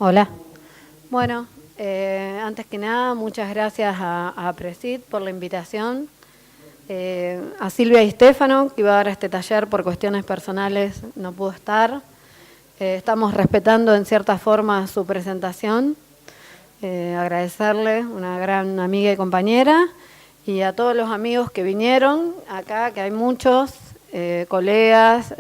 Hola. Bueno, antes que nada, muchas gracias a Presid por la invitación. A Silvia y Stefano, que iba a dar este taller por cuestiones personales, no pudo estar. Estamos respetando en cierta forma su presentación. Agradecerle, una gran amiga y compañera, y a todos los amigos que vinieron acá, que hay muchos, colegas,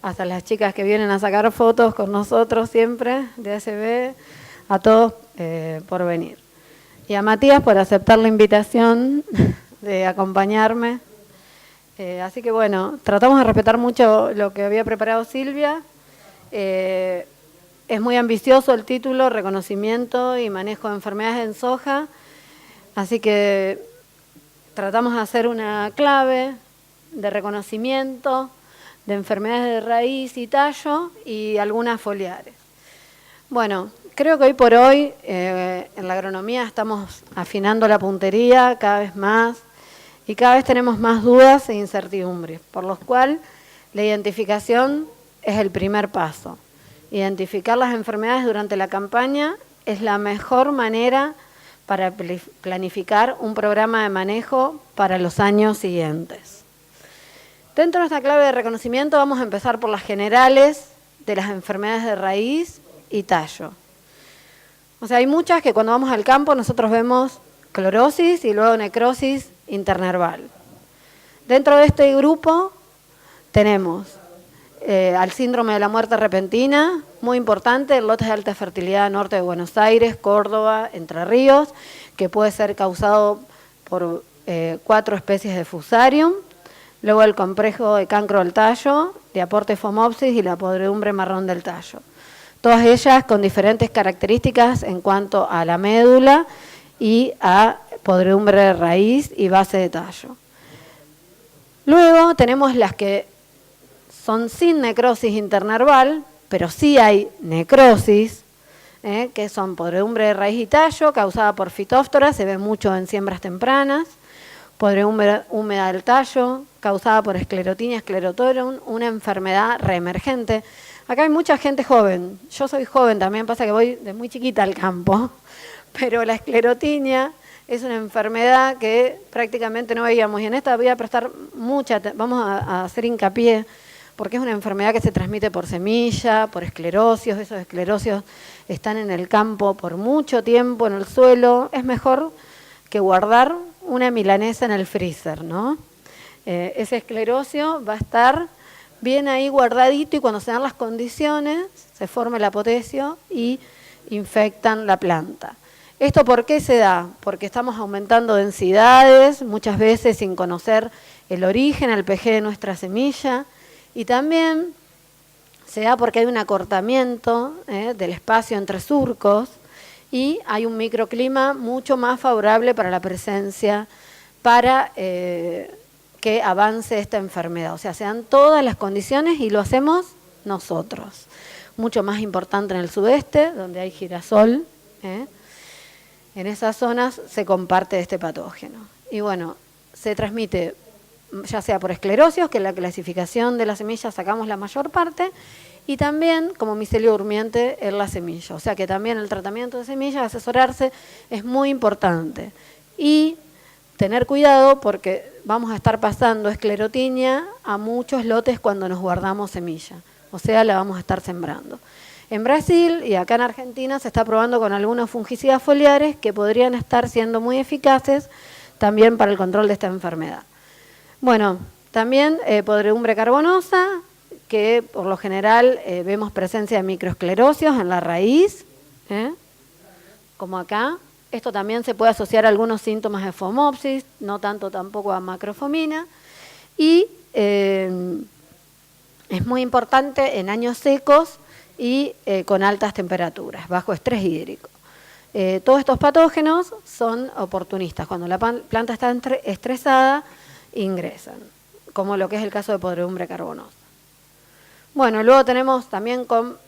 hasta las chicas que vienen a sacar fotos con nosotros siempre, de ASB, a todos por venir. Y a Matías por aceptar la invitación de acompañarme. Así que bueno, tratamos de respetar mucho lo que había preparado Silvia. Es muy ambicioso el título, reconocimiento y manejo de enfermedades en soja. Así que tratamos de hacer una clave de reconocimiento de enfermedades de raíz y tallo y algunas foliares. Bueno, creo que hoy por hoy en la agronomía estamos afinando la puntería cada vez más y cada vez tenemos más dudas e incertidumbres, por lo cual la identificación es el primer paso. Identificar las enfermedades durante la campaña es la mejor manera para planificar un programa de manejo para los años siguientes. Dentro de esta clave de reconocimiento vamos a empezar por las generales de las enfermedades de raíz y tallo. O sea, hay muchas que cuando vamos al campo nosotros vemos clorosis y luego necrosis internerval. Dentro de este grupo tenemos al síndrome de la muerte repentina, muy importante, en lotes de alta fertilidad norte de Buenos Aires, Córdoba, Entre Ríos, que puede ser causado por 4 especies de Fusarium. Luego el complejo de cancro del tallo, de aporte Phomopsis y la podredumbre marrón del tallo. Todas ellas con diferentes características en cuanto a la médula y a podredumbre de raíz y base de tallo. Luego tenemos las que son sin necrosis internerval, pero sí hay necrosis, que son podredumbre de raíz y tallo causada por Phytophthora, se ve mucho en siembras tempranas. Podredumbre húmeda del tallo, causada por Sclerotinia sclerotorum, una enfermedad reemergente. Acá hay mucha gente joven, yo soy joven también, pasa que voy de muy chiquita al campo, pero la esclerotinia es una enfermedad que prácticamente no veíamos, y en esta voy a prestar vamos a hacer hincapié, porque es una enfermedad que se transmite por semilla, por esclerosios, esos esclerosios están en el campo por mucho tiempo en el suelo, es mejor que guardar una milanesa en el freezer, ¿no? Ese esclerosio va a estar bien ahí guardadito y cuando se dan las condiciones se forma el apotecio y infectan la planta. ¿Esto por qué se da? Porque estamos aumentando densidades, muchas veces sin conocer el origen, el pH de nuestra semilla, y también se da porque hay un acortamiento del espacio entre surcos, y hay un microclima mucho más favorable para la presencia, para que avance esta enfermedad. O sea, se dan todas las condiciones y lo hacemos nosotros. Mucho más importante en el sudeste, donde hay girasol. En esas zonas se comparte este patógeno. Y bueno, se transmite ya sea por esclerosios, que en la clasificación de la semilla sacamos la mayor parte, y también como micelio durmiente en la semilla. O sea que también el tratamiento de semillas, asesorarse, es muy importante. Y tener cuidado porque vamos a estar pasando esclerotinia a muchos lotes cuando nos guardamos semilla. O sea, la vamos a estar sembrando. En Brasil y acá en Argentina se está probando con algunos fungicidas foliares que podrían estar siendo muy eficaces también para el control de esta enfermedad. Bueno, también podredumbre carbonosa, que por lo general vemos presencia de microesclerosios en la raíz, como acá. Esto también se puede asociar a algunos síntomas de Phomopsis, no tanto tampoco a macrofomina. Y es muy importante en años secos y con altas temperaturas, bajo estrés hídrico. Todos estos patógenos son oportunistas. Cuando la planta está estresada, ingresan, como lo que es el caso de podredumbre carbonosa. Bueno, luego tenemos también con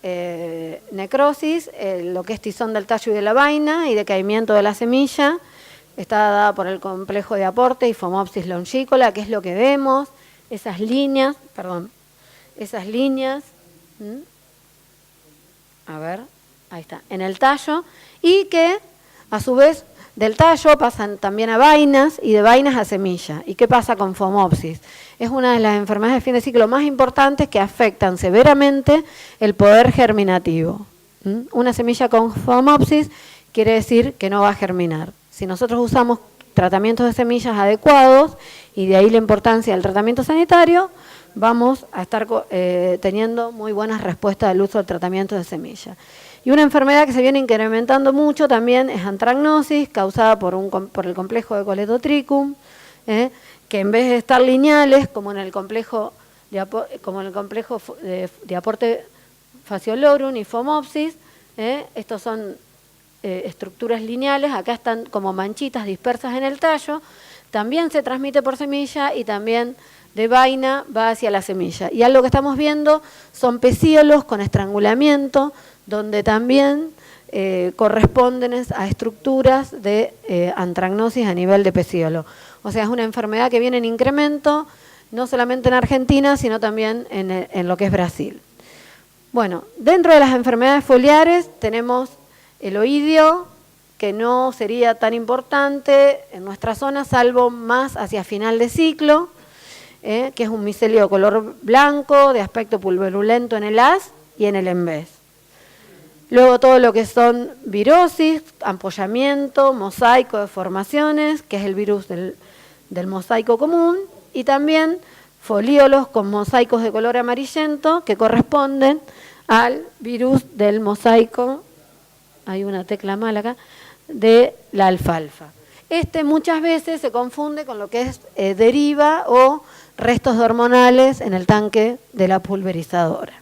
necrosis, lo que es tizón del tallo y de la vaina y decaimiento de la semilla. Está dada por el complejo de aporte y Phomopsis longicola, que es lo que vemos, esas líneas, A ver, ahí está, en el tallo, y que a su vez del tallo pasan también a vainas y de vainas a semilla. ¿Y qué pasa con Phomopsis? Es una de las enfermedades de fin de ciclo más importantes que afectan severamente el poder germinativo. Una semilla con Phomopsis quiere decir que no va a germinar. Si nosotros usamos tratamientos de semillas adecuados, y de ahí la importancia del tratamiento sanitario, vamos a estar teniendo muy buenas respuestas al uso del tratamiento de semillas. Y una enfermedad que se viene incrementando mucho también es antragnosis, causada por el complejo de Coletotrichum, que en vez de estar lineales, como en el complejo de aporte Phaseolorum y Phomopsis, estos son estructuras lineales, acá están como manchitas dispersas en el tallo, también se transmite por semilla y también de vaina va hacia la semilla. Y algo que estamos viendo son pecíolos con estrangulamiento, donde también corresponden a estructuras de antragnosis a nivel de pecíolo. O sea, es una enfermedad que viene en incremento, no solamente en Argentina, sino también en lo que es Brasil. Bueno, dentro de las enfermedades foliares tenemos el oidio, que no sería tan importante en nuestra zona, salvo más hacia final de ciclo, que es un micelio de color blanco, de aspecto pulverulento en el haz y en el envés. Luego todo lo que son virosis, ampollamiento, mosaico de formaciones, que es el virus del mosaico común, y también folíolos con mosaicos de color amarillento que corresponden al virus del mosaico, hay una tecla mala acá, de la alfalfa. Muchas veces se confunde con lo que es deriva o restos de hormonales en el tanque de la pulverizadora.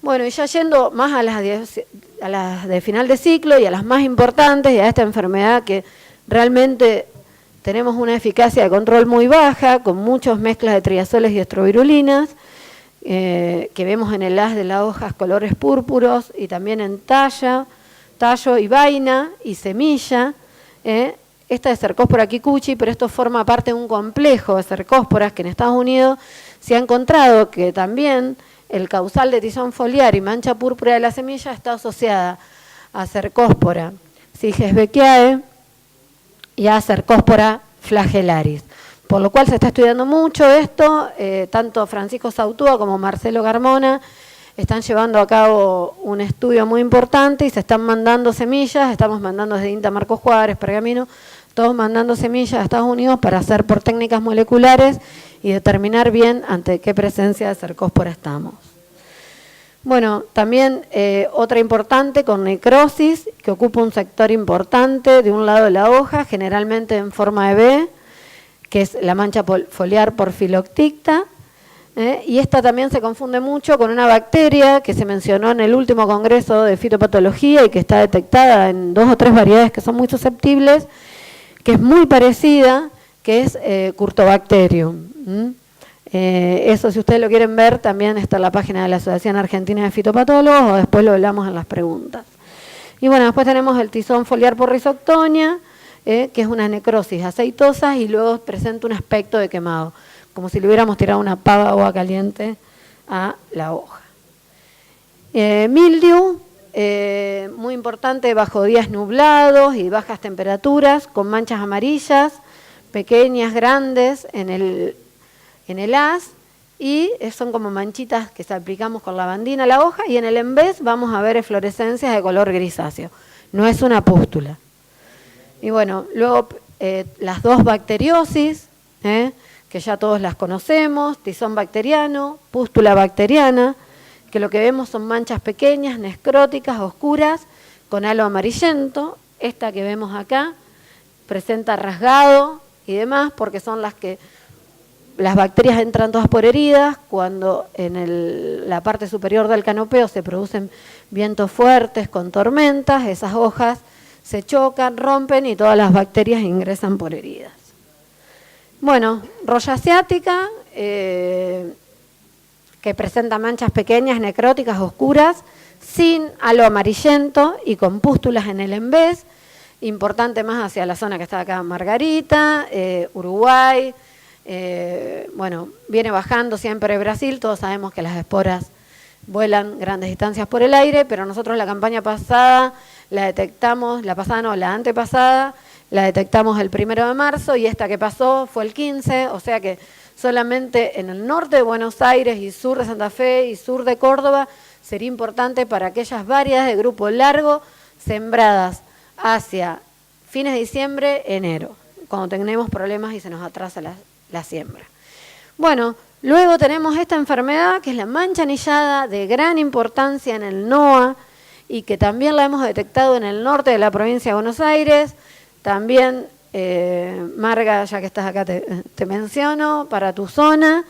Bueno, y ya yendo más a las de final de ciclo y a las más importantes, y a esta enfermedad que realmente tenemos una eficacia de control muy baja, con muchas mezclas de triazoles y estrovirulinas, que vemos en el haz de las hojas colores púrpuros y también en tallo y vaina y semilla. Esta es Cercospora kikuchi, pero esto forma parte de un complejo de cercósporas que en Estados Unidos se ha encontrado que también el causal de tizón foliar y mancha púrpura de la semilla está asociada a Cercospora Sigesbeckiae y a Cercospora flagellaris. Por lo cual se está estudiando mucho esto, tanto Francisco Sautúa como Marcelo Carmona están llevando a cabo un estudio muy importante y se están mandando semillas, estamos mandando desde INTA Marcos Juárez, Pergamino, todos mandando semillas a Estados Unidos para hacer por técnicas moleculares y determinar bien ante qué presencia de cercóspora estamos. Bueno, también otra importante con necrosis, que ocupa un sector importante de un lado de la hoja, generalmente en forma de B, que es la mancha foliar porfilocticta, y esta también se confunde mucho con una bacteria que se mencionó en el último congreso de fitopatología y que está detectada en 2 o 3 variedades que son muy susceptibles, que es muy parecida, que es Curtobacterium. Eso, si ustedes lo quieren ver, también está en la página de la Asociación Argentina de Fitopatólogos, o después lo hablamos en las preguntas. Y bueno, después tenemos el tizón foliar por rhizoctonia, que es una necrosis aceitosa y luego presenta un aspecto de quemado, como si le hubiéramos tirado una pava de agua caliente a la hoja. Mildew, muy importante bajo días nublados y bajas temperaturas, con manchas amarillas, pequeñas, grandes en el haz, y son como manchitas que aplicamos con lavandina a la hoja, y en el envés vamos a ver eflorescencias de color grisáceo. No es una pústula. Y bueno, luego las 2 bacteriosis, que ya todos las conocemos, tizón bacteriano, pústula bacteriana, que lo que vemos son manchas pequeñas, necróticas, oscuras, con halo amarillento. Esta que vemos acá presenta rasgado y demás, porque son las bacterias entran todas por heridas, cuando en la parte superior del canopeo se producen vientos fuertes con tormentas, esas hojas se chocan, rompen y todas las bacterias ingresan por heridas. Bueno, roya asiática, que presenta manchas pequeñas, necróticas, oscuras, sin halo amarillento y con pústulas en el envés, importante más hacia la zona que está acá, Margarita, Uruguay, bueno, viene bajando siempre Brasil, todos sabemos que las esporas vuelan grandes distancias por el aire, pero nosotros la campaña pasada la detectamos, la pasada no, la antepasada, la detectamos el 1 de marzo y esta que pasó fue el 15, o sea que solamente en el norte de Buenos Aires y sur de Santa Fe y sur de Córdoba sería importante para aquellas variedades de grupo largo sembradas hacia fines de diciembre, enero, cuando tenemos problemas y se nos atrasa la siembra. Bueno, luego tenemos esta enfermedad que es la mancha anillada, de gran importancia en el NOA y que también la hemos detectado en el norte de la provincia de Buenos Aires. También, Marga, ya que estás acá te menciono, para tu zona,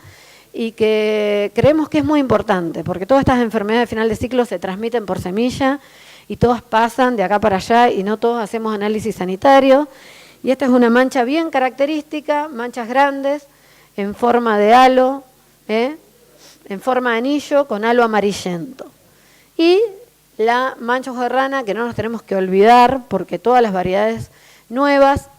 y que creemos que es muy importante, porque todas estas enfermedades de final de ciclo se transmiten por semilla y todas pasan de acá para allá y no todos hacemos análisis sanitario. Y esta es una mancha bien característica, manchas grandes, en forma de halo, en forma de anillo con halo amarillento. Y la mancha ojo de rana, que no nos tenemos que olvidar, porque todas las variedades nuevas,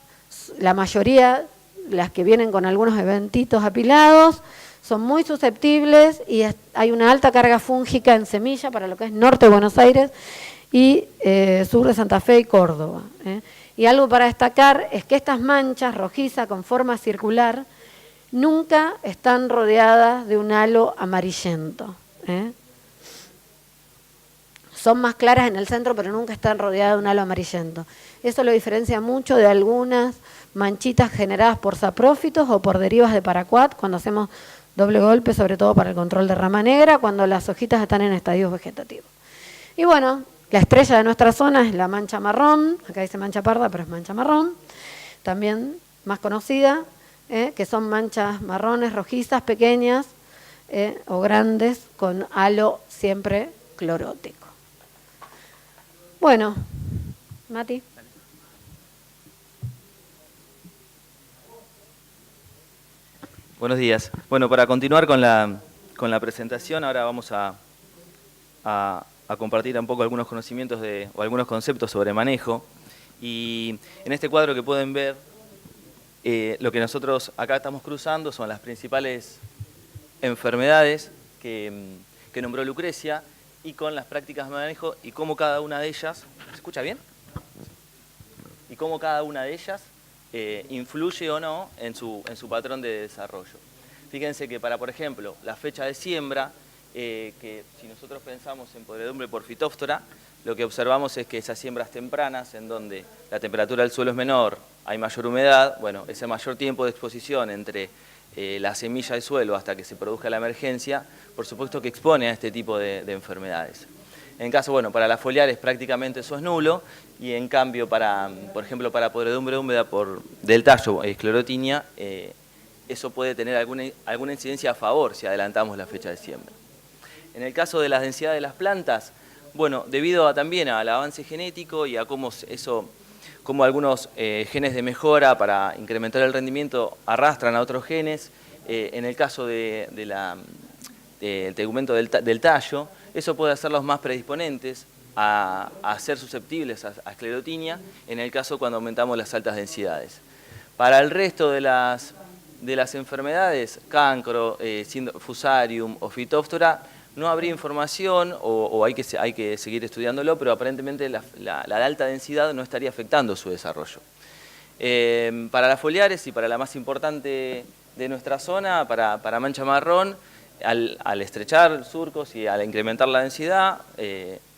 la mayoría, las que vienen con algunos eventitos apilados, son muy susceptibles y hay una alta carga fúngica en semilla para lo que es norte de Buenos Aires y sur de Santa Fe y Córdoba. Y algo para destacar es que estas manchas rojizas con forma circular nunca están rodeadas de un halo amarillento. Son más claras en el centro, pero nunca están rodeadas de un halo amarillento. Eso lo diferencia mucho de algunas manchitas generadas por saprófitos o por derivas de paraquat, cuando hacemos doble golpe, sobre todo para el control de rama negra, cuando las hojitas están en estadios vegetativos. Y bueno, la estrella de nuestra zona es la mancha marrón, acá dice mancha parda, pero es mancha marrón, también más conocida, que son manchas marrones, rojizas, pequeñas o grandes, con halo siempre clorótico. Bueno, Mati. Buenos días. Bueno, para continuar con la presentación, ahora vamos a compartir un poco algunos conocimientos o algunos conceptos sobre manejo. Y en este cuadro que pueden ver, lo que nosotros acá estamos cruzando son las principales enfermedades que nombró Lucrecia y con las prácticas de manejo y cómo cada una de ellas, ¿se escucha bien? Y cómo cada una de ellas influye o no en su patrón de desarrollo. Fíjense que para, por ejemplo, la fecha de siembra, que si nosotros pensamos en podredumbre por Phytophthora, lo que observamos es que esas siembras tempranas, en donde la temperatura del suelo es menor, hay mayor humedad, bueno, ese mayor tiempo de exposición entre la semilla del suelo hasta que se produzca la emergencia, por supuesto que expone a este tipo de enfermedades. En caso, bueno, para las foliares prácticamente eso es nulo, y en cambio, por ejemplo, para podredumbre húmeda del tallo, esclerotinia, eso puede tener alguna incidencia a favor si adelantamos la fecha de siembra. En el caso de las densidades de las plantas, bueno, debido también al avance genético y a cómo algunos genes de mejora para incrementar el rendimiento arrastran a otros genes, en el caso del tegumento del tallo, eso puede hacerlos más predisponentes a ser susceptibles a esclerotinia, en el caso cuando aumentamos las altas densidades. Para el resto de las enfermedades, cancro, fusarium o Phytophthora, no habría información o hay que seguir estudiándolo, pero aparentemente la alta densidad no estaría afectando su desarrollo. Para las foliares y para la más importante de nuestra zona, para mancha marrón, al estrechar surcos y al incrementar la densidad,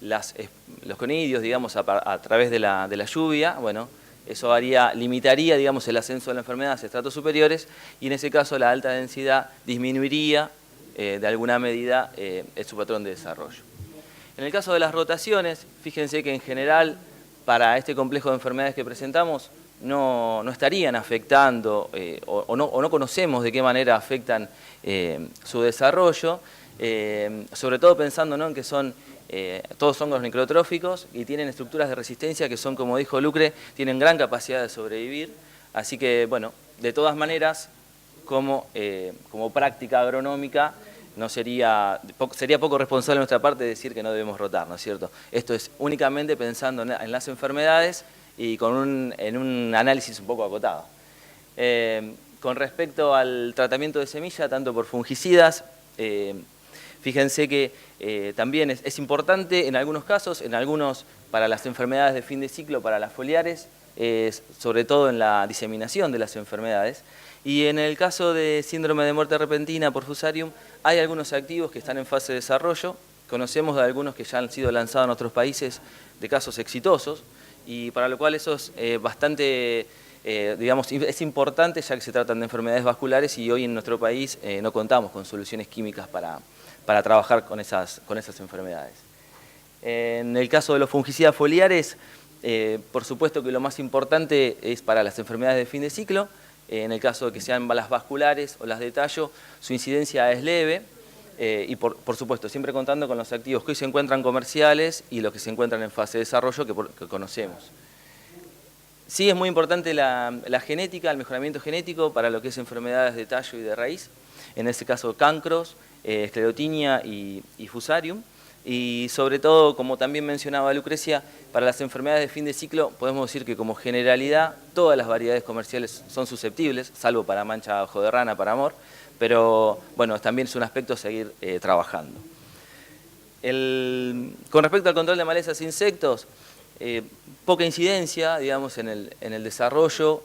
los conidios, digamos, a través de la lluvia, bueno, eso limitaría, digamos, el ascenso de la enfermedad hacia estratos superiores, y en ese caso la alta densidad disminuiría de alguna medida su patrón de desarrollo. En el caso de las rotaciones, fíjense que en general para este complejo de enfermedades que presentamos no estarían afectando o no conocemos de qué manera afectan su desarrollo, sobre todo pensando, ¿no?, en que todos hongos necrotróficos y tienen estructuras de resistencia que son, como dijo Lucre, tienen gran capacidad de sobrevivir. Así que, bueno, de todas maneras, como práctica agronómica, sería poco responsable de nuestra parte decir que no debemos rotar, ¿no es cierto? Esto es únicamente pensando en las enfermedades y en un análisis un poco acotado. Con respecto al tratamiento de semilla, tanto por fungicidas, Fíjense que también es importante en algunos casos, en algunos para las enfermedades de fin de ciclo, para las foliares, sobre todo en la diseminación de las enfermedades. Y en el caso de síndrome de muerte repentina por Fusarium, hay algunos activos que están en fase de desarrollo. Conocemos de algunos que ya han sido lanzados en otros países de casos exitosos, y para lo cual eso es bastante, digamos, es importante, ya que se tratan de enfermedades vasculares y hoy en nuestro país no contamos con soluciones químicas para trabajar con esas enfermedades. En el caso de los fungicidas foliares, por supuesto que lo más importante es para las enfermedades de fin de ciclo. En el caso de que sean las vasculares o las de tallo, su incidencia es leve y por supuesto siempre contando con los activos que hoy se encuentran comerciales y los que se encuentran en fase de desarrollo que conocemos. Sí es muy importante la genética, el mejoramiento genético para lo que es enfermedades de tallo y de raíz, en este caso cancros, esclerotinia y Fusarium. Y sobre todo, como también mencionaba Lucrecia, para las enfermedades de fin de ciclo podemos decir que como generalidad todas las variedades comerciales son susceptibles, salvo para mancha ojo de rana, para amor, pero bueno, también es un aspecto a seguir trabajando. Con respecto al control de malezas e insectos, poca incidencia, digamos, en el desarrollo,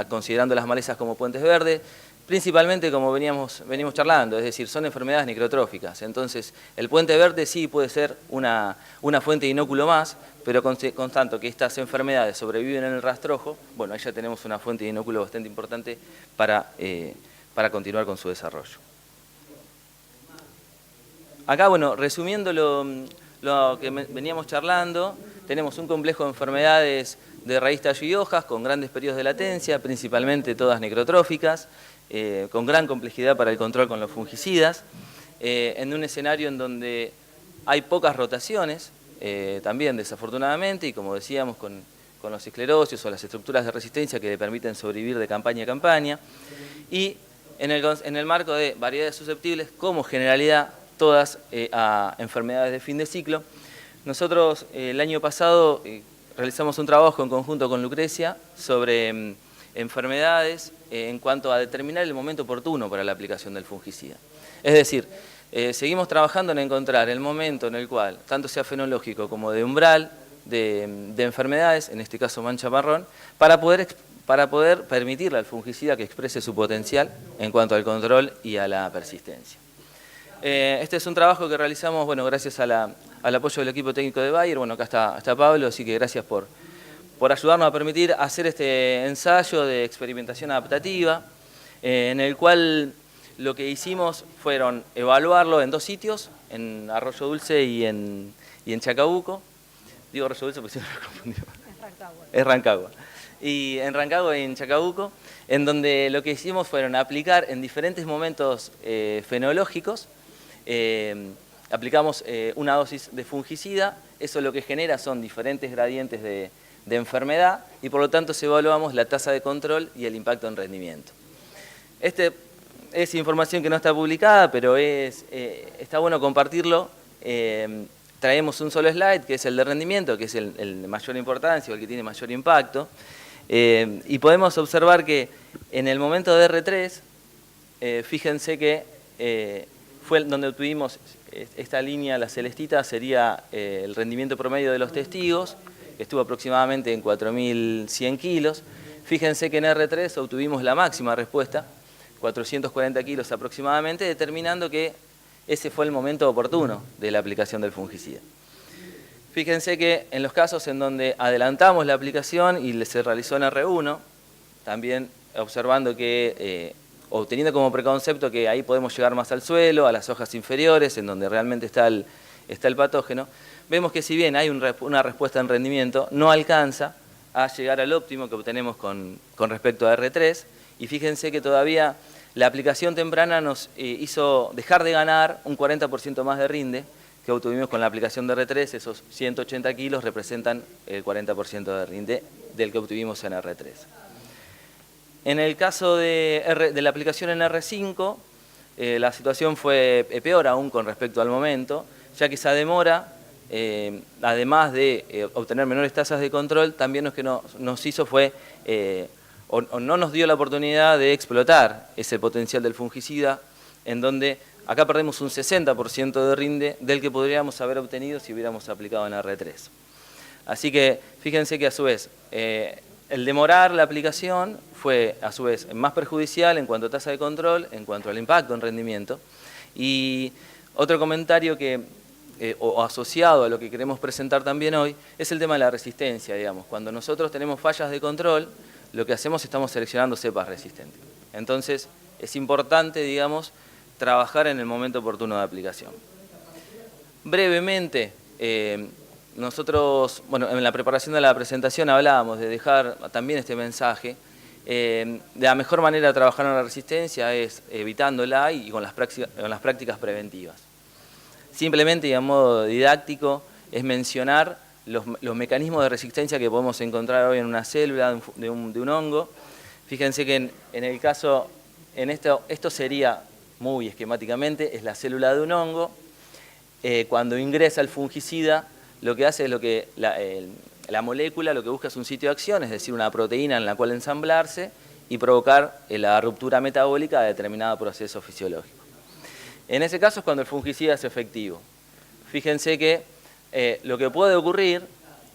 considerando las malezas como puentes verdes, principalmente como venimos charlando, es decir, son enfermedades necrotróficas. Entonces, el puente verde sí puede ser una fuente de inóculo más, pero con tanto que estas enfermedades sobreviven en el rastrojo, bueno, ahí ya tenemos una fuente de inóculo bastante importante para continuar con su desarrollo. Acá, bueno, resumiendo lo que veníamos charlando, tenemos un complejo de enfermedades de raíz, tallo y hojas con grandes periodos de latencia, principalmente todas necrotróficas, con gran complejidad para el control con los fungicidas, en un escenario en donde hay pocas rotaciones, también desafortunadamente, y como decíamos con los esclerosios o las estructuras de resistencia que le permiten sobrevivir de campaña a campaña, y en el marco de variedades susceptibles, como generalidad, todas a enfermedades de fin de ciclo. Nosotros el año pasado realizamos un trabajo en conjunto con Lucrecia sobre enfermedades en cuanto a determinar el momento oportuno para la aplicación del fungicida. Es decir, seguimos trabajando en encontrar el momento en el cual, tanto sea fenológico como de umbral de enfermedades, en este caso mancha marrón, para poder permitirle al fungicida que exprese su potencial en cuanto al control y a la persistencia. Este es un trabajo que realizamos, bueno, gracias al apoyo del equipo técnico de Bayer. Bueno, acá está Pablo, así que gracias por ayudarnos a permitir hacer este ensayo de experimentación adaptativa, en el cual lo que hicimos fueron evaluarlo en 2 sitios, en Arroyo Dulce y en Chacabuco. Digo Arroyo Dulce porque siempre me confundí. Es Rancagua. Y en Rancagua y en Chacabuco, en donde lo que hicimos fueron aplicar en diferentes momentos fenológicos, aplicamos una dosis de fungicida. Eso lo que genera son diferentes gradientes de enfermedad y por lo tanto se evaluamos la tasa de control y el impacto en rendimiento. Es información que no está publicada, pero está bueno compartirlo. Traemos un solo slide, que es el de rendimiento, que es el de mayor importancia o el que tiene mayor impacto. Y podemos observar que en el momento de R3, fíjense que fue donde obtuvimos esta línea, la celestita, sería el rendimiento promedio de los testigos, que estuvo aproximadamente en 4.100 kilos. Fíjense que en R3 obtuvimos la máxima respuesta, 440 kilos aproximadamente, determinando que ese fue el momento oportuno de la aplicación del fungicida. Fíjense que en los casos en donde adelantamos la aplicación y se realizó en R1, también observando que, o teniendo como preconcepto que ahí podemos llegar más al suelo, a las hojas inferiores, en donde realmente está el patógeno, vemos que si bien hay una respuesta en rendimiento, no alcanza a llegar al óptimo que obtenemos con respecto a R3, y fíjense que todavía la aplicación temprana nos hizo dejar de ganar un 40% más de rinde que obtuvimos con la aplicación de R3. Esos 180 kilos representan el 40% de rinde del que obtuvimos en R3. En el caso de la aplicación en R5, la situación fue peor aún con respecto al momento, ya que esa demora, además de obtener menores tasas de control, también lo que nos hizo fue, o no nos dio la oportunidad de explotar ese potencial del fungicida, en donde acá perdemos un 60% de rinde del que podríamos haber obtenido si hubiéramos aplicado en R3. Así que fíjense que a su vez el demorar la aplicación fue a su vez más perjudicial en cuanto a tasa de control, en cuanto al impacto en rendimiento. Y otro comentario o asociado a lo que queremos presentar también hoy es el tema de la resistencia, digamos. Cuando nosotros tenemos fallas de control, lo que hacemos estamos seleccionando cepas resistentes. Entonces es importante, digamos, trabajar en el momento oportuno de aplicación. Brevemente, nosotros, bueno, en la preparación de la presentación hablábamos de dejar también este mensaje. La mejor manera de trabajar en la resistencia es evitándola y con las prácticas preventivas. Simplemente y a modo didáctico es mencionar los mecanismos de resistencia que podemos encontrar hoy en una célula de un hongo. Fíjense que en el caso, esto sería muy esquemáticamente, es la célula de un hongo. Cuando ingresa el fungicida, lo que hace es la molécula lo que busca es un sitio de acción, es decir, una proteína en la cual ensamblarse y provocar la ruptura metabólica de determinado proceso fisiológico. En ese caso es cuando el fungicida es efectivo. Fíjense que lo que puede ocurrir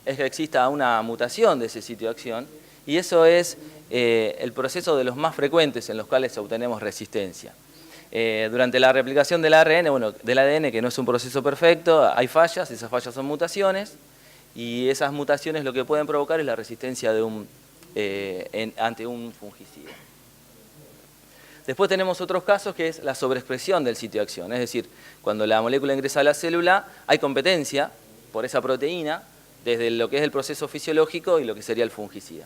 es que exista una mutación de ese sitio de acción y eso es el proceso de los más frecuentes en los cuales obtenemos resistencia. Durante la replicación del ARN, bueno, del ADN, que no es un proceso perfecto, hay fallas, esas fallas son mutaciones, y esas mutaciones lo que pueden provocar es la resistencia ante un fungicida. Después tenemos otros casos que es la sobreexpresión del sitio de acción, es decir, cuando la molécula ingresa a la célula hay competencia por esa proteína desde lo que es el proceso fisiológico y lo que sería el fungicida.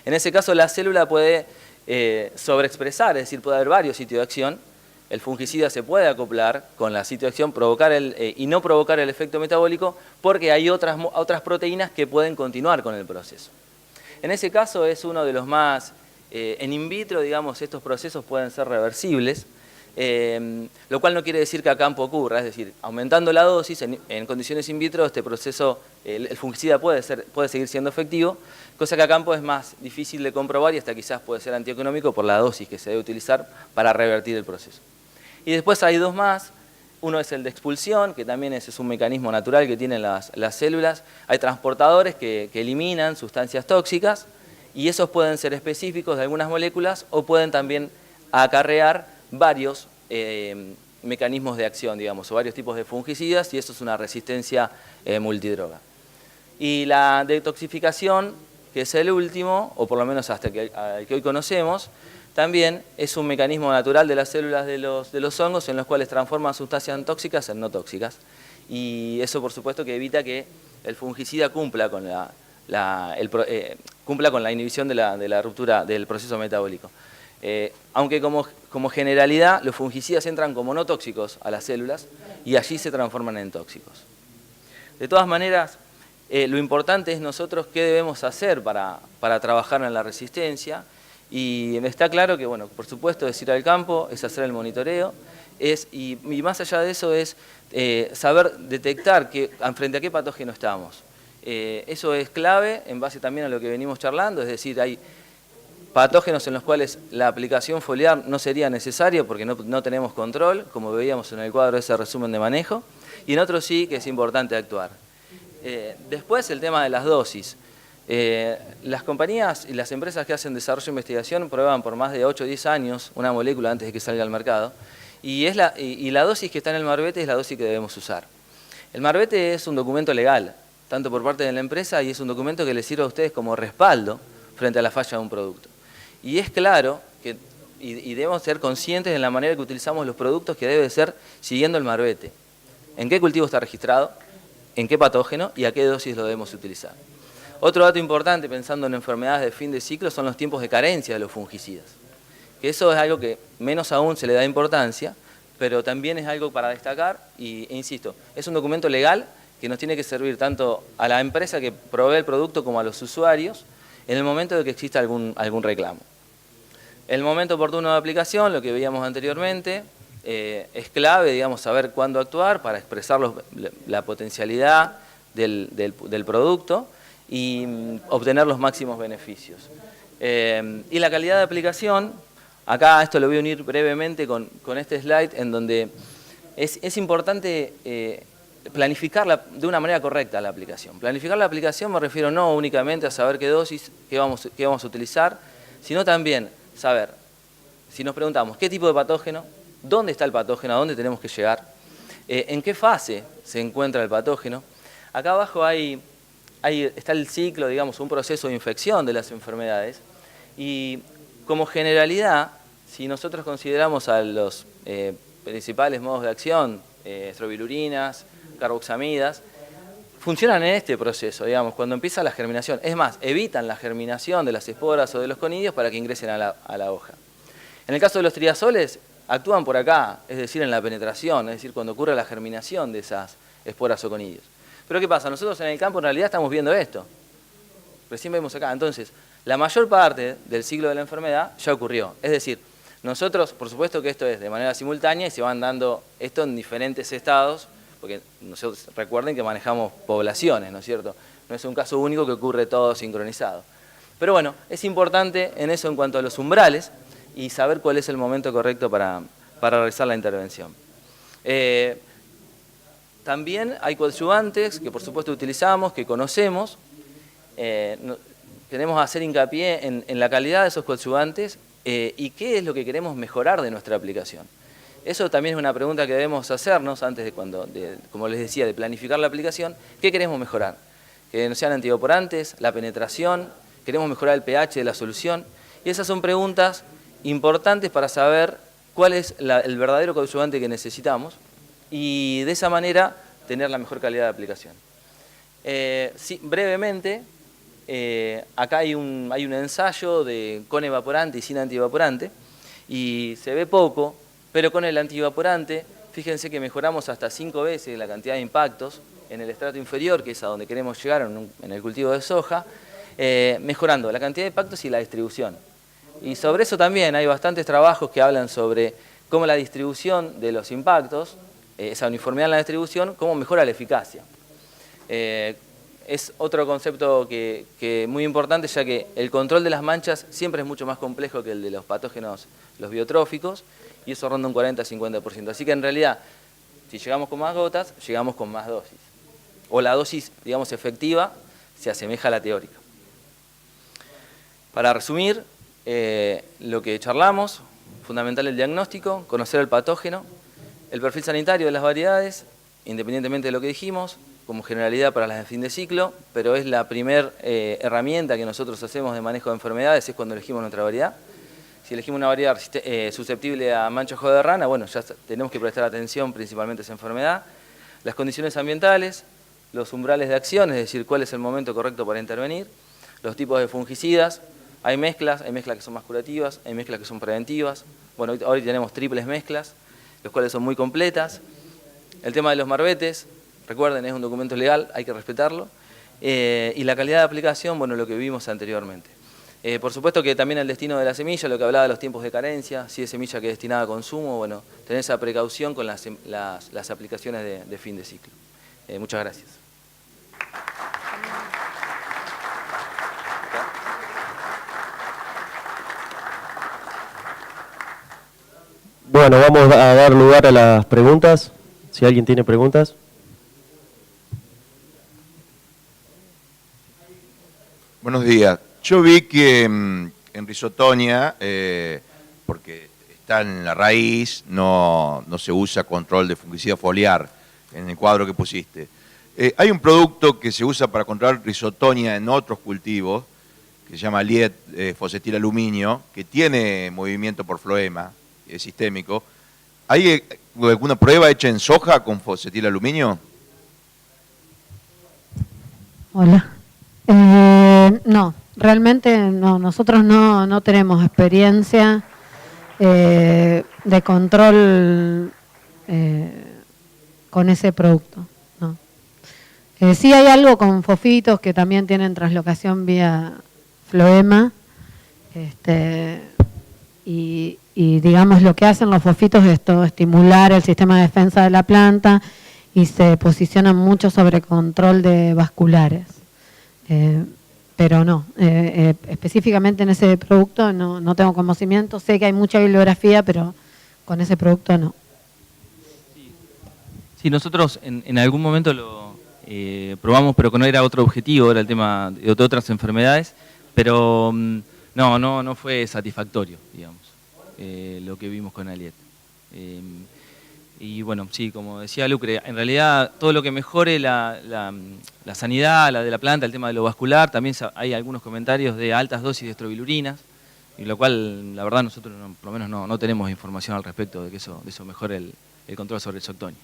En ese caso la célula puede sobreexpresar, es decir, puede haber varios sitios de acción. El fungicida se puede acoplar con la sitio de acción y no provocar el efecto metabólico porque hay otras proteínas que pueden continuar con el proceso. En ese caso es uno de los más, en in vitro, digamos, estos procesos pueden ser reversibles, lo cual no quiere decir que a campo ocurra, es decir, aumentando la dosis, en condiciones in vitro este proceso, el fungicida puede seguir siendo efectivo, cosa que a campo es más difícil de comprobar y hasta quizás puede ser antieconómico por la dosis que se debe utilizar para revertir el proceso. Y después hay dos más, uno es el de expulsión, que también ese es un mecanismo natural que tienen las células. Hay transportadores que eliminan sustancias tóxicas y esos pueden ser específicos de algunas moléculas o pueden también acarrear varios mecanismos de acción, digamos, o varios tipos de fungicidas y eso es una resistencia multidroga. Y la detoxificación, que es el último, o por lo menos hasta el que hoy conocemos, también es un mecanismo natural de las células de los hongos en los cuales transforman sustancias tóxicas en no tóxicas. Y eso, por supuesto, que evita que el fungicida cumpla con la inhibición de la ruptura del proceso metabólico. Aunque como generalidad, los fungicidas entran como no tóxicos a las células y allí se transforman en tóxicos. De todas maneras, lo importante es nosotros qué debemos hacer para trabajar en la resistencia. Y está claro que, bueno, por supuesto, es ir al campo, es hacer el monitoreo, y más allá de eso es saber detectar frente a qué patógeno estamos. Eso es clave en base también a lo que venimos charlando, es decir, hay patógenos en los cuales la aplicación foliar no sería necesaria porque no tenemos control, como veíamos en el cuadro de ese resumen de manejo, y en otros sí que es importante actuar. Después el tema de las dosis. Las compañías y las empresas que hacen desarrollo e investigación prueban por más de 8 o 10 años una molécula antes de que salga al mercado y la dosis que está en el marbete es la dosis que debemos usar. El marbete es un documento legal, tanto por parte de la empresa y es un documento que les sirve a ustedes como respaldo frente a la falla de un producto. Y es claro que y debemos ser conscientes de la manera que utilizamos los productos que debe ser siguiendo el marbete. ¿En qué cultivo está registrado? ¿En qué patógeno? ¿Y a qué dosis lo debemos utilizar? Otro dato importante, pensando en enfermedades de fin de ciclo, son los tiempos de carencia de los fungicidas. Que eso es algo que menos aún se le da importancia, pero también es algo para destacar e insisto, es un documento legal que nos tiene que servir tanto a la empresa que provee el producto como a los usuarios en el momento de que exista algún reclamo. El momento oportuno de aplicación, lo que veíamos anteriormente, es clave, digamos, saber cuándo actuar para expresar la potencialidad del producto y obtener los máximos beneficios. Y la calidad de aplicación, acá esto lo voy a unir brevemente con este slide en donde es importante planificar de una manera correcta la aplicación. Planificar la aplicación me refiero no únicamente a saber qué dosis, qué vamos a utilizar, sino también saber, si nos preguntamos qué tipo de patógeno, dónde está el patógeno, a dónde tenemos que llegar, en qué fase se encuentra el patógeno. Acá abajo está el ciclo, digamos, un proceso de infección de las enfermedades. Y como generalidad, si nosotros consideramos a los principales modos de acción, estrobilurinas, carboxamidas, funcionan en este proceso, digamos, cuando empieza la germinación. Es más, evitan la germinación de las esporas o de los conidios para que ingresen a la hoja. En el caso de los triazoles, actúan por acá, es decir, en la penetración, es decir, cuando ocurre la germinación de esas esporas o conidios. Pero ¿qué pasa? Nosotros en el campo en realidad estamos viendo esto. Recién vemos acá. Entonces, la mayor parte del ciclo de la enfermedad ya ocurrió. Es decir, nosotros, por supuesto que esto es de manera simultánea y se van dando esto en diferentes estados, porque nosotros recuerden que manejamos poblaciones, ¿no es cierto? No es un caso único que ocurre todo sincronizado. Pero bueno, es importante en eso en cuanto a los umbrales y saber cuál es el momento correcto para realizar la intervención. También hay coadyuvantes que por supuesto utilizamos, que conocemos. Queremos hacer hincapié en la calidad de esos coadyuvantes y qué es lo que queremos mejorar de nuestra aplicación. Eso también es una pregunta que debemos hacernos antes como les decía, de planificar la aplicación. ¿Qué queremos mejorar? Que no sean antievaporantes, la penetración, queremos mejorar el pH de la solución. Y esas son preguntas importantes para saber cuál es el verdadero coadyuvante que necesitamos y de esa manera tener la mejor calidad de aplicación. Sí, brevemente, acá hay un ensayo con evaporante y sin antievaporante y se ve poco, pero con el antievaporante, fíjense que mejoramos hasta 5 veces la cantidad de impactos en el estrato inferior, que es a donde queremos llegar en el cultivo de soja, mejorando la cantidad de impactos y la distribución. Y sobre eso también hay bastantes trabajos que hablan sobre cómo la distribución de los impactos, esa uniformidad en la distribución, cómo mejora la eficacia. Es otro concepto que muy importante, ya que el control de las manchas siempre es mucho más complejo que el de los patógenos, los biotróficos, y eso ronda un 40-50%. Así que en realidad, si llegamos con más gotas, llegamos con más dosis. O la dosis, digamos, efectiva se asemeja a la teórica. Para resumir, lo que charlamos, fundamental el diagnóstico, conocer el patógeno, el perfil sanitario de las variedades, independientemente de lo que dijimos, como generalidad para las de fin de ciclo, pero es la primera herramienta que nosotros hacemos de manejo de enfermedades, es cuando elegimos nuestra variedad. Si elegimos una variedad susceptible a mancha ojo de rana, bueno, ya tenemos que prestar atención principalmente a esa enfermedad. Las condiciones ambientales, los umbrales de acción, es decir, cuál es el momento correcto para intervenir, los tipos de fungicidas, hay mezclas que son más curativas, hay mezclas que son preventivas. Bueno, hoy tenemos triples mezclas, las cuales son muy completas. El tema de los marbetes, recuerden, es un documento legal, hay que respetarlo. Y la calidad de aplicación, bueno, lo que vimos anteriormente. Por supuesto que también el destino de la semilla, lo que hablaba de los tiempos de carencia, si es semilla que es destinada a consumo, bueno, tener esa precaución con las aplicaciones de fin de ciclo. Muchas gracias. Bueno, vamos a dar lugar a las preguntas, si alguien tiene preguntas. Buenos días. Yo vi que en Rhizotonia, porque está en la raíz, no se usa control de fungicida foliar en el cuadro que pusiste. Hay un producto que se usa para controlar Rhizotonia en otros cultivos, que se llama Liet fosfetilaluminio, que tiene movimiento por floema sistémico. ¿Hay alguna prueba hecha en soja con fosfetilaluminio? Hola. No, realmente no. Nosotros no tenemos experiencia de control con ese producto. No. Sí hay algo con fosfitos que también tienen translocación vía floema. Y digamos lo que hacen los fosfitos es todo estimular el sistema de defensa de la planta y se posicionan mucho sobre control de vasculares. Pero no, específicamente en ese producto no tengo conocimiento, sé que hay mucha bibliografía, pero con ese producto no. Sí, Sí, nosotros en algún momento lo probamos, pero que no era otro objetivo, era el tema de otras enfermedades, pero no fue satisfactorio, digamos, lo que vimos con Aliet. Y bueno, sí, como decía Lucre, en realidad todo lo que mejore la sanidad, la de la planta, el tema de lo vascular, también hay algunos comentarios de altas dosis de estrobilurinas, y lo cual, la verdad, nosotros por lo menos no tenemos información al respecto de que eso mejore el control sobre el Zoctonia.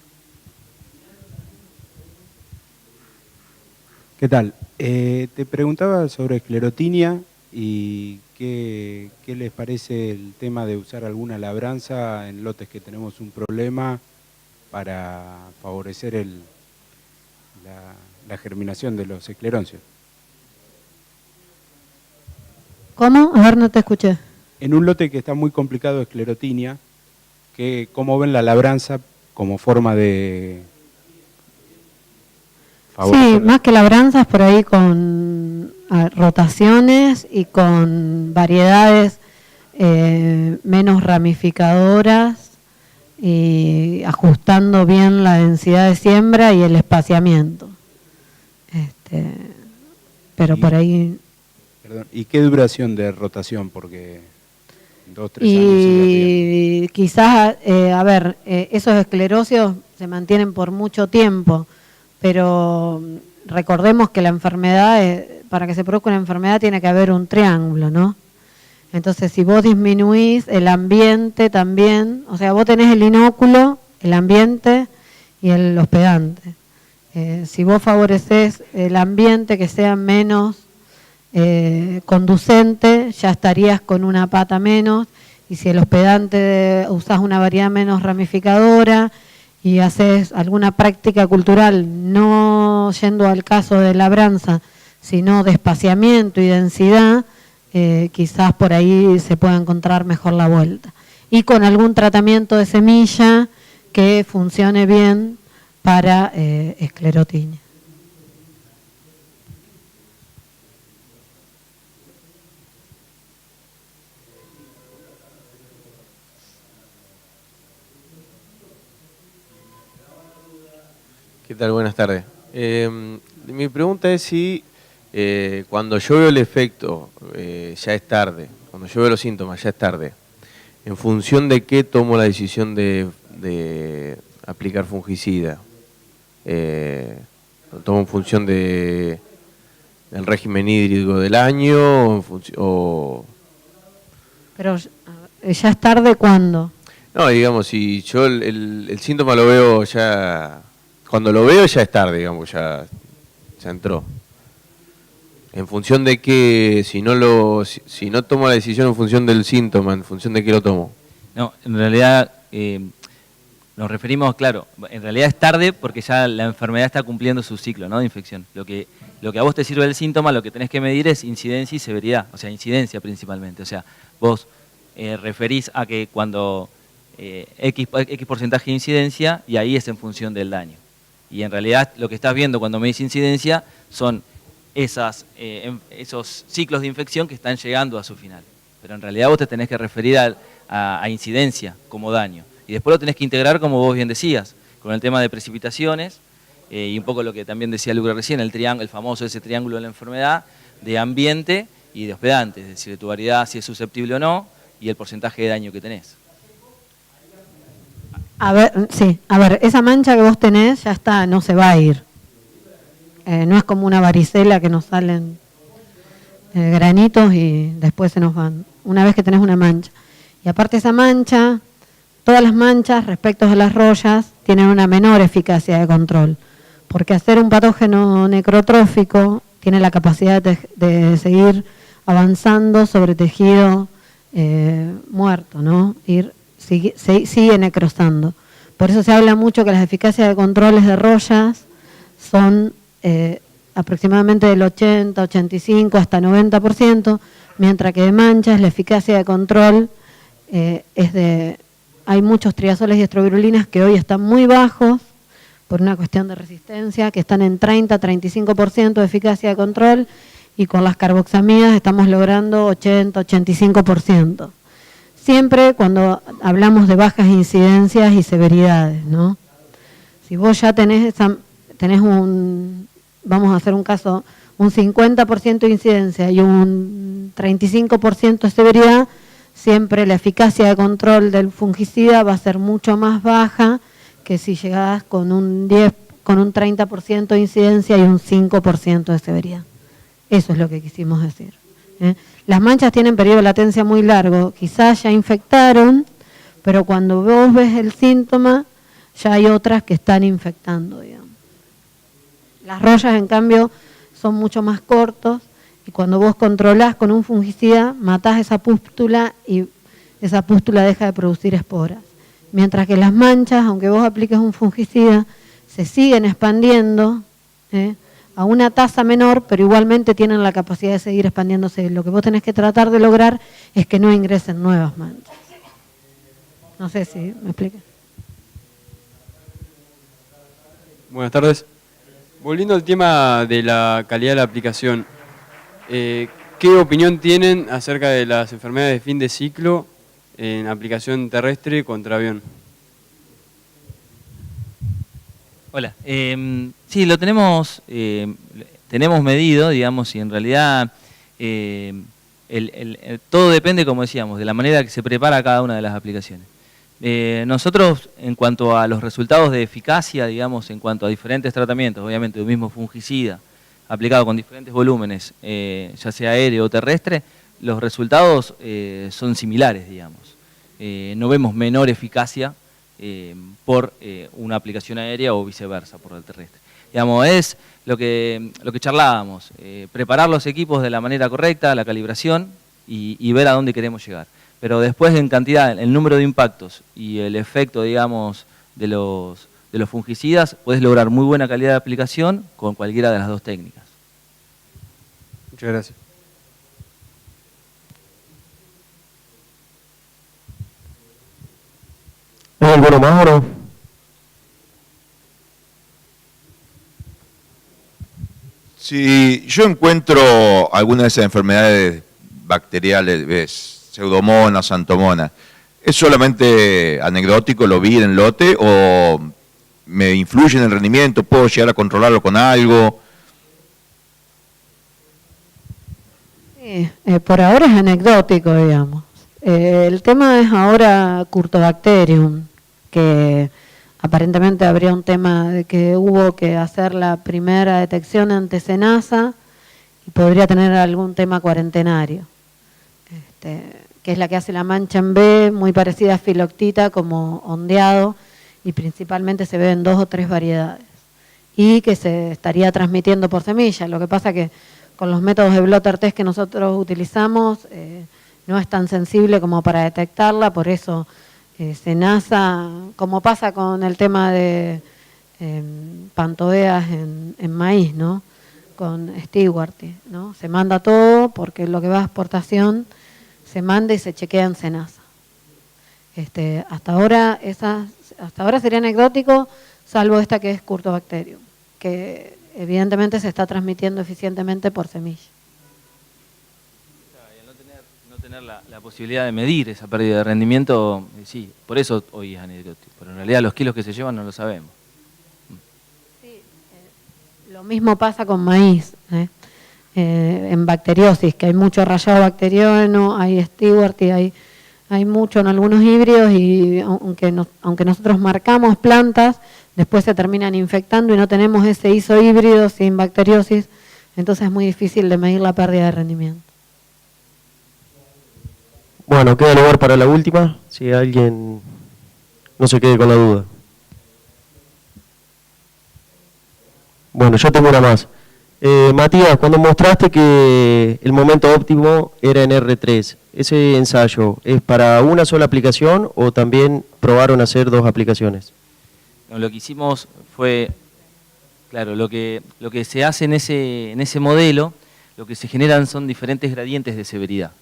¿Qué tal? Te preguntaba sobre esclerotinia y qué les parece el tema de usar alguna labranza en lotes que tenemos un problema para favorecer la germinación de los escleroncios. ¿Cómo? A ver, no te escuché. En un lote que está muy complicado de esclerotinia, ¿cómo ven la labranza como forma de favorecer? Sí, más que labranzas, por ahí con rotaciones y con variedades menos ramificadoras y ajustando bien la densidad de siembra y el espaciamiento. Pero por ahí... Perdón, ¿y qué duración de rotación? Porque 2, 3 años... Y quizás, esos esclerosios se mantienen por mucho tiempo, pero recordemos que la enfermedad, para que se produzca una enfermedad tiene que haber un triángulo, ¿no? Entonces, si vos disminuís el ambiente también, o sea, vos tenés el inóculo, el ambiente y el hospedante. Si vos favorecés el ambiente que sea menos conducente, ya estarías con una pata menos, y si el hospedante usás una variedad menos ramificadora y haces alguna práctica cultural, no yendo al caso de labranza, sino de espaciamiento y densidad, quizás por ahí se pueda encontrar mejor la vuelta. Y con algún tratamiento de semilla que funcione bien para esclerotinia. ¿Qué tal? Buenas tardes. Mi pregunta es si cuando yo veo el efecto ya es tarde, cuando yo veo los síntomas ya es tarde, ¿en función de qué tomo la decisión de aplicar fungicida? ¿Lo tomo en función del régimen hídrico del año? Pero ya es tarde, ¿cuándo? No, digamos, si yo el síntoma lo veo ya... Cuando lo veo ya es tarde, digamos, ya entró. En función de que, si no tomo la decisión en función del síntoma, ¿en función de qué lo tomo? No, en realidad nos referimos, claro, en realidad es tarde porque ya la enfermedad está cumpliendo su ciclo, ¿no?, de infección. Lo que a vos te sirve del síntoma, lo que tenés que medir es incidencia y severidad, o sea, incidencia principalmente. O sea, vos referís a que cuando X porcentaje de incidencia, y ahí es en función del daño. Y en realidad lo que estás viendo cuando medís incidencia son esos ciclos de infección que están llegando a su final. Pero en realidad vos te tenés que referir a incidencia como daño. Y después lo tenés que integrar, como vos bien decías, con el tema de precipitaciones y un poco lo que también decía Lucre recién, el famoso ese triángulo de la enfermedad, de ambiente y de hospedante, es decir, de tu variedad si es susceptible o no y el porcentaje de daño que tenés. A ver, esa mancha que vos tenés ya está, no se va a ir. No es como una varicela que nos salen granitos y después se nos van, una vez que tenés una mancha. Y aparte esa mancha, todas las manchas respecto a las rollas tienen una menor eficacia de control, porque hacer un patógeno necrotrófico tiene la capacidad de seguir avanzando sobre tejido muerto, ¿no? Sigue necrosando. Por eso se habla mucho que las eficacias de controles de rollas son aproximadamente del 80, 85 hasta 90%, mientras que de manchas la eficacia de control hay muchos triazoles y estrobirulinas que hoy están muy bajos por una cuestión de resistencia, que están en 30, 35% de eficacia de control, y con las carboxamidas estamos logrando 80, 85%. Siempre cuando hablamos de bajas incidencias y severidades, ¿no? Si vos ya tenés vamos a hacer un caso, un 50% de incidencia y un 35% de severidad, siempre la eficacia de control del fungicida va a ser mucho más baja que si llegás con un 30% de incidencia y un 5% de severidad. Eso es lo que quisimos decir. Las manchas tienen periodo de latencia muy largo, quizás ya infectaron, pero cuando vos ves el síntoma, ya hay otras que están infectando, digamos. Las rollas, en cambio, son mucho más cortos y cuando vos controlás con un fungicida, matás esa pústula y esa pústula deja de producir esporas. Mientras que las manchas, aunque vos apliques un fungicida, se siguen expandiendo a una tasa menor, pero igualmente tienen la capacidad de seguir expandiéndose. Lo que vos tenés que tratar de lograr es que no ingresen nuevas manchas. No sé si me expliqué. Buenas tardes. Volviendo al tema de la calidad de la aplicación, ¿qué opinión tienen acerca de las enfermedades de fin de ciclo en aplicación terrestre contra avión? Hola. Sí, lo tenemos medido, digamos, y en realidad todo depende, como decíamos, de la manera que se prepara cada una de las aplicaciones. Nosotros, en cuanto a los resultados de eficacia, digamos, en cuanto a diferentes tratamientos, obviamente, el mismo fungicida, aplicado con diferentes volúmenes, ya sea aéreo o terrestre, los resultados son similares, digamos. No vemos menor eficacia por una aplicación aérea o viceversa, por el terrestre. Digamos, es lo que charlábamos, preparar los equipos de la manera correcta, la calibración y ver a dónde queremos llegar. Pero después en cantidad, el número de impactos y el efecto, digamos, de los fungicidas, puedes lograr muy buena calidad de aplicación con cualquiera de las dos técnicas. Muchas gracias. ¿Hay alguno más o no? Si yo encuentro alguna de esas enfermedades bacteriales, ¿ves? Pseudomonas, Santomonas, ¿es solamente anecdótico, lo vi en lote o me influye en el rendimiento? ¿Puedo llegar a controlarlo con algo? Sí, por ahora es anecdótico, digamos. El tema es ahora Curtobacterium, que aparentemente habría un tema de que hubo que hacer la primera detección ante SENASA y podría tener algún tema cuarentenario, que es la que hace la mancha en B, muy parecida a filoctita como ondeado, y principalmente se ve en 2 o 3 variedades, y que se estaría transmitiendo por semilla. Lo que pasa que con los métodos de blotter test que nosotros utilizamos, no es tan sensible como para detectarla, por eso SENASA, como pasa con el tema de pantodeas en maíz, ¿no? Con Stewarty, ¿no? Se manda todo porque lo que va a exportación se manda y se chequea en SENASA. Hasta ahora sería anecdótico, salvo esta que es Curtobacterium, que evidentemente se está transmitiendo eficientemente por semilla. No tener la posibilidad de medir esa pérdida de rendimiento, sí, por eso hoy es anecdótico, pero en realidad los kilos que se llevan no lo sabemos. Sí, lo mismo pasa con maíz, en bacteriosis, que hay mucho rayado bacteriano, hay Stewarty, hay mucho en algunos híbridos, y aunque nosotros marcamos plantas, después se terminan infectando y no tenemos ese ISO híbrido sin bacteriosis, entonces es muy difícil de medir la pérdida de rendimiento. Bueno, queda lugar para la última, si alguien no se quede con la duda. Bueno, yo tengo una más. Matías, cuando mostraste que el momento óptimo era en R3, ¿ese ensayo es para una sola aplicación o también probaron hacer 2 aplicaciones? Lo que hicimos fue, claro, lo que se hace en ese modelo, lo que se generan son diferentes gradientes de severidad,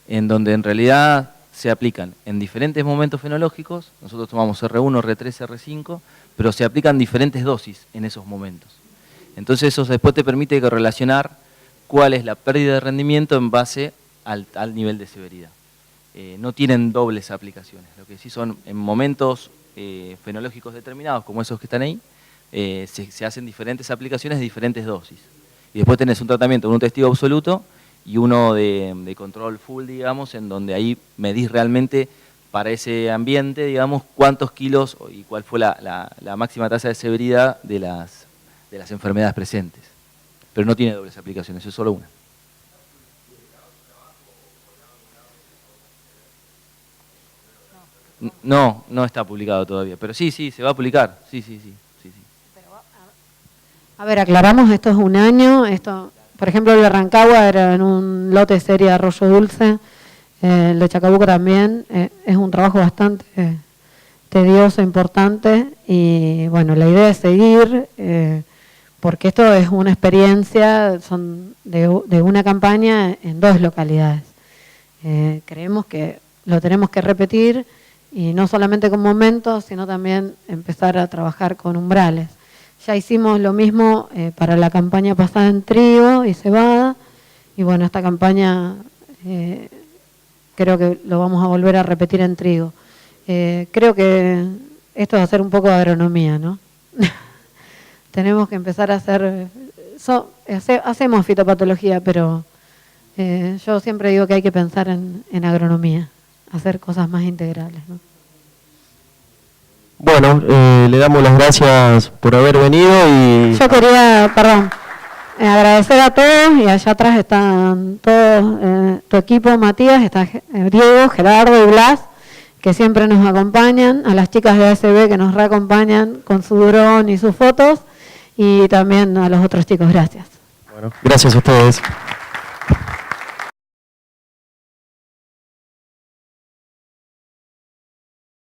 en donde en realidad se aplican en diferentes momentos fenológicos. Nosotros tomamos R1, R3, R5, pero se aplican diferentes dosis en esos momentos. Entonces eso después te permite correlacionar cuál es la pérdida de rendimiento en base al nivel de severidad. No tienen dobles aplicaciones, lo que sí son en momentos fenológicos determinados, como esos que están ahí, se hacen diferentes aplicaciones de diferentes dosis. Y después tenés un tratamiento, un testigo absoluto y uno de control full, digamos, en donde ahí medís realmente para ese ambiente, digamos, cuántos kilos y cuál fue la máxima tasa de severidad de las enfermedades presentes. Pero no tiene dobles aplicaciones, es solo una. No, no está publicado todavía, pero sí, se va a publicar, sí. A ver, aclaramos, esto es un año, esto, por ejemplo, el de Rancagua era en un lote serie de Arroyo Dulce, el de Chacabuco también, es un trabajo bastante tedioso, importante, y bueno, la idea es seguir, porque esto es una experiencia de una campaña en 2 localidades. Creemos que lo tenemos que repetir, y no solamente con momentos, sino también empezar a trabajar con umbrales. Ya hicimos lo mismo para la campaña pasada en trigo y cebada, y bueno, esta campaña creo que lo vamos a volver a repetir en trigo. Creo que esto es hacer un poco de agronomía, ¿no? Tenemos que empezar a hacer, hacemos fitopatología, pero yo siempre digo que hay que pensar en agronomía, hacer cosas más integrales, ¿no? Bueno, le damos las gracias por haber venido y... Yo quería, agradecer a todos, y allá atrás están todos, tu equipo, Matías, está Diego, Gerardo y Blas, que siempre nos acompañan, a las chicas de ASB que nos reacompañan con su dron y sus fotos, y también a los otros chicos, gracias. Bueno, gracias a ustedes.